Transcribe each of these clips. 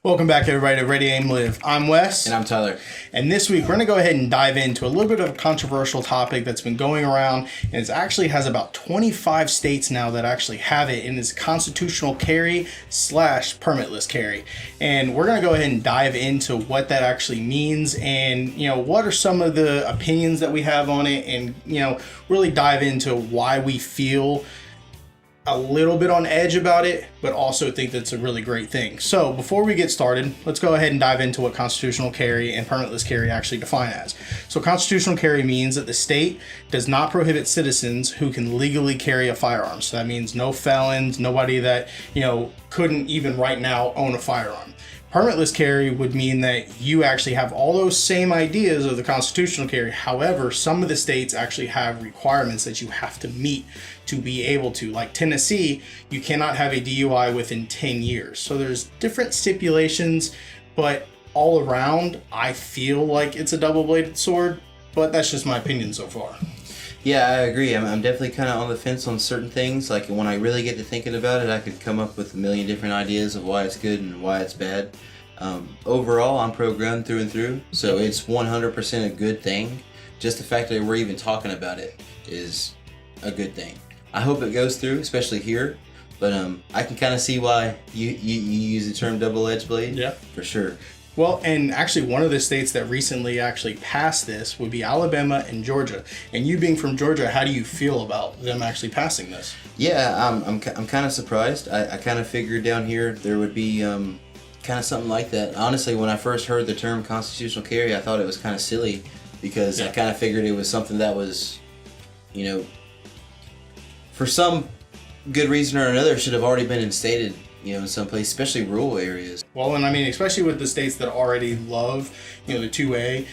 Welcome back, everybody, to Ready, Aim, Live. I'm Wes. And I'm Tyler. And this week, we're going to go ahead and dive into a little bit of a controversial topic that's been going around. And it actually has about 25 states now that actually have it. And it's constitutional carry / permitless carry. And we're going to go ahead and dive into what that actually means and, what are some of the opinions that we have on it and, really dive into why we feel a little bit on edge about it, but also think that's a really great thing. So before we get started, let's go ahead and dive into what constitutional carry and permitless carry actually define as. So constitutional carry means that the state does not prohibit citizens who can legally carry a firearm. So that means no felons, nobody that, couldn't even right now own a firearm. Permitless carry would mean that you actually have all those same ideas of the constitutional carry. However, some of the states actually have requirements that you have to meet to be able to. Like Tennessee, you cannot have a DUI within 10 years. So there's different stipulations, but all around, I feel like it's a double-bladed sword, but that's just my opinion so far. Yeah, I agree. I'm definitely kind of on the fence on certain things. Like when I really get to thinking about it, I could come up with a million different ideas of why it's good and why it's bad. Overall, I'm pro-gun through and through, so it's 100% a good thing. Just the fact that we're even talking about it is a good thing. I hope it goes through, especially here. But I can kind of see why you use the term double-edged blade. Yeah, for sure. Well, and actually one of the states that recently actually passed this would be Alabama and Georgia. And you being from Georgia, how do you feel about them actually passing this? Yeah, I'm kind of surprised. I kind of figured down here there would be kind of something like that. Honestly, when I first heard the term constitutional carry, I thought it was kind of silly because I kind of figured it was something that was, for some good reason or another, should have already been instated, in some place, especially rural areas. Well, and I mean, especially with the states that already love, the 2A,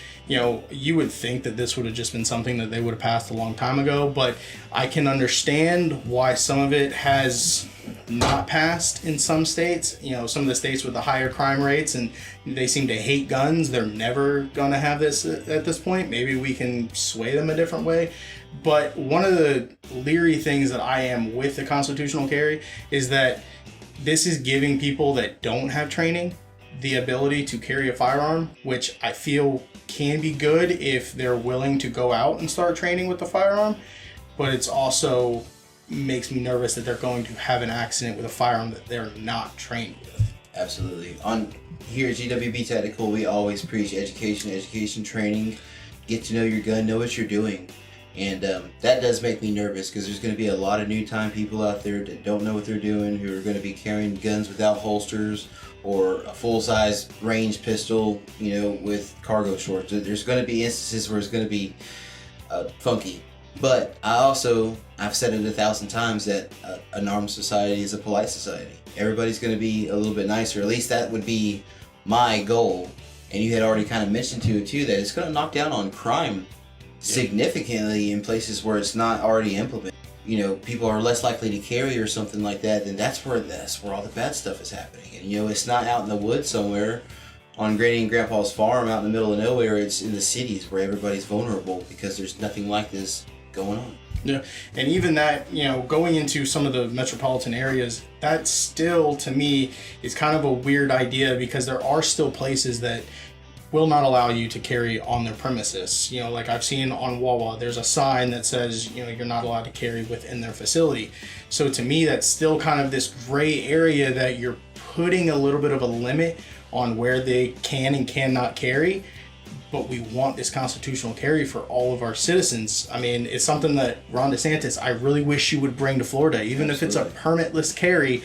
you would think that this would have just been something that they would have passed a long time ago, but I can understand why some of it has not passed in some states. Some of the states with the higher crime rates, and they seem to hate guns. They're never going to have this at this point. Maybe we can sway them a different way. But one of the leery things that I am with the constitutional carry is that this is giving people that don't have training the ability to carry a firearm, which I feel can be good if they're willing to go out and start training with the firearm. But it's also makes me nervous that they're going to have an accident with a firearm that they're not trained with. Absolutely. On here at GWB Tactical, we always preach education, training. Get to know your gun, know what you're doing. And that does make me nervous because there's going to be a lot of new-time people out there that don't know what they're doing, who are going to be carrying guns without holsters or a full-size range pistol, with cargo shorts. There's going to be instances where it's going to be funky. But I've said it 1,000 times that an armed society is a polite society. Everybody's going to be a little bit nicer. At least that would be my goal. And you had already kind of mentioned to it too that it's going to knock down on crime significantly in places where it's not already implemented. People are less likely to carry or something like that, then that's where all the bad stuff is happening. And it's not out in the woods somewhere on Granny and Grandpa's farm out in the middle of nowhere. It's in the cities where everybody's vulnerable because there's nothing like this going on. Yeah, and even that, going into some of the metropolitan areas, that still, to me, is kind of a weird idea because there are still places that will not allow you to carry on their premises. Like I've seen on Wawa, there's a sign that says, you're not allowed to carry within their facility. So to me, that's still kind of this gray area that you're putting a little bit of a limit on where they can and cannot carry. But we want this constitutional carry for all of our citizens. I mean, it's something that Ron DeSantis, I really wish you would bring to Florida. Even if it's a permitless carry,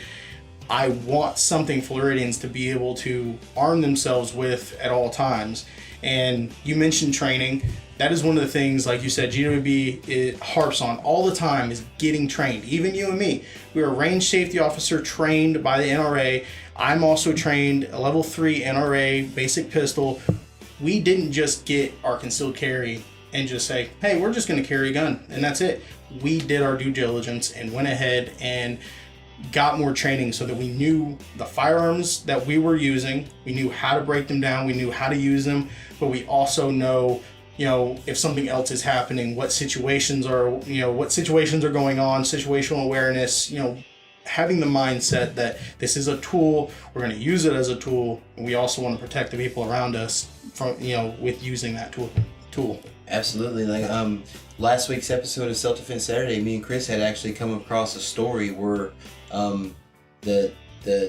I want something Floridians to be able to arm themselves with at all times. And you mentioned training. That is one of the things, like you said, GWB it harps on all the time is getting trained. Even you and me, we're a range safety officer trained by the NRA. I'm also trained a level 3 NRA basic pistol. We didn't just get our concealed carry and just say, hey, we're just going to carry a gun and that's it. We did our due diligence and went ahead and got more training so that we knew the firearms that we were using, we knew how to break them down, we knew how to use them, but we also know, if something else is happening, what situations are going on, situational awareness, having the mindset that this is a tool, we're going to use it as a tool, and we also want to protect the people around us from, with using that tool. Absolutely. Like last week's episode of Self-Defense Saturday, me and Chris had actually come across a story where the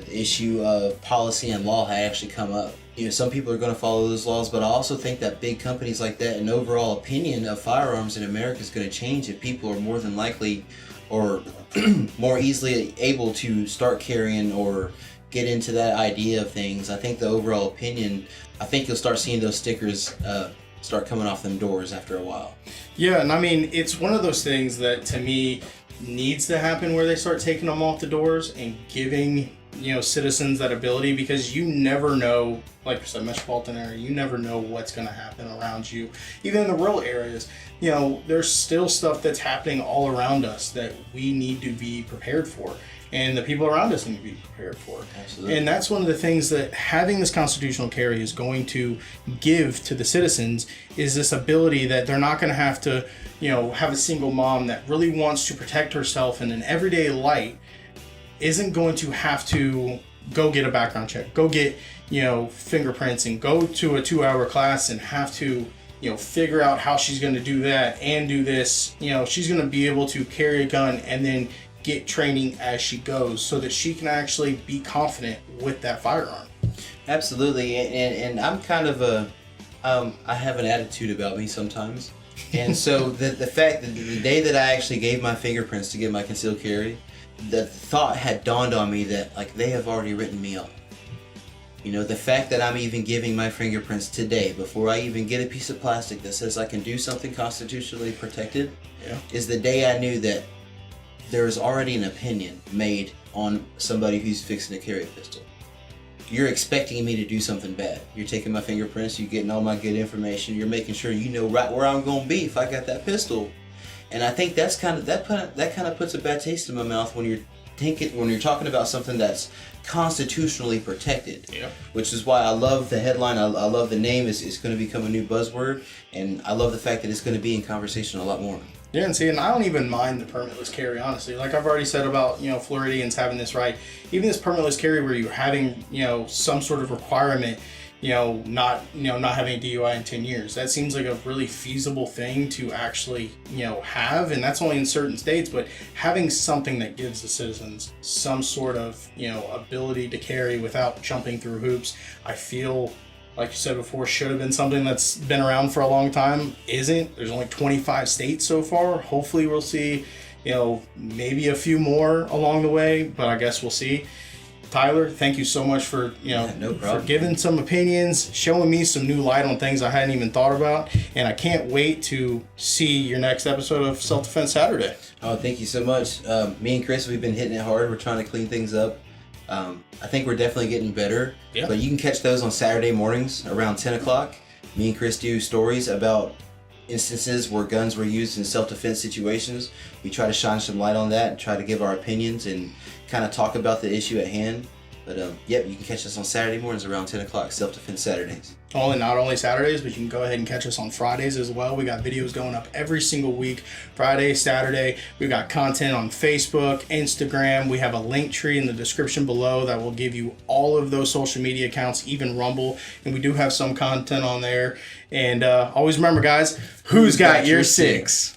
issue of policy and law had actually come up. Some people are going to follow those laws, but I also think that big companies like that, an overall opinion of firearms in America is going to change if people are more than likely or more easily able to start carrying or get into that idea of things. I think the overall opinion, I think you'll start seeing those stickers start coming off them doors after a while. Yeah, and I mean, it's one of those things that to me needs to happen where they start taking them off the doors and giving citizens that ability, because you never know, like I said, metropolitan area, you never know what's going to happen around you. Even in the rural areas, there's still stuff that's happening all around us that we need to be prepared for, and the people around us need to be prepared for. Absolutely. And that's one of the things that having this constitutional carry is going to give to the citizens, is this ability that they're not going to have to have a single mom that really wants to protect herself in an everyday light isn't going to have to go get a background check, go get, fingerprints, and go to a 2-hour class and have to, figure out how she's going to do that and do this. She's going to be able to carry a gun and then get training as she goes so that she can actually be confident with that firearm. Absolutely. And I'm kind of I have an attitude about me sometimes. And so the fact that the day that I actually gave my fingerprints to get my concealed carry, the thought had dawned on me that they have already written me up. The fact that I'm even giving my fingerprints today before I even get a piece of plastic that says I can do something constitutionally protected is the day I knew that there is already an opinion made on somebody who's fixing to carry a pistol. You're expecting me to do something bad. You're taking my fingerprints, you're getting all my good information, you're making sure you know right where I'm going to be if I got that pistol. And I think that kind of puts a bad taste in my mouth when you're talking about something that's constitutionally protected. Yeah. Which is why I love the headline. I love the name. It's going to become a new buzzword, and I love the fact that it's going to be in conversation a lot more. Yeah, and I don't even mind the permitless carry, honestly. Like I've already said about, Floridians having this right. Even this permitless carry where you're having, some sort of requirement, not having a DUI in 10 years. That seems like a really feasible thing to actually, have, and that's only in certain states, but having something that gives the citizens some sort of, ability to carry without jumping through hoops, I feel, like you said before, should have been something that's been around for a long time. Isn't. There's only 25 states so far. Hopefully we'll see, maybe a few more along the way, but I guess we'll see. Tyler, thank you so much for for giving some opinions, showing me some new light on things I hadn't even thought about, and I can't wait to see your next episode of Self-Defense Saturday. Oh, thank you so much. Me and Chris, we've been hitting it hard. We're trying to clean things up. I think we're definitely getting better. Yeah. But you can catch those on Saturday mornings around 10 o'clock. Me and Chris do stories about instances where guns were used in self-defense situations. We try to shine some light on that and try to give our opinions and kind of talk about the issue at hand. But you can catch us on Saturday mornings around 10 o'clock, Self-Defense Saturdays. Not only Saturdays, but you can go ahead and catch us on Fridays as well. We got videos going up every single week, Friday, Saturday. We've got content on Facebook, Instagram. We have a link tree in the description below that will give you all of those social media accounts, even Rumble. And we do have some content on there. And always remember, guys, who's got your six?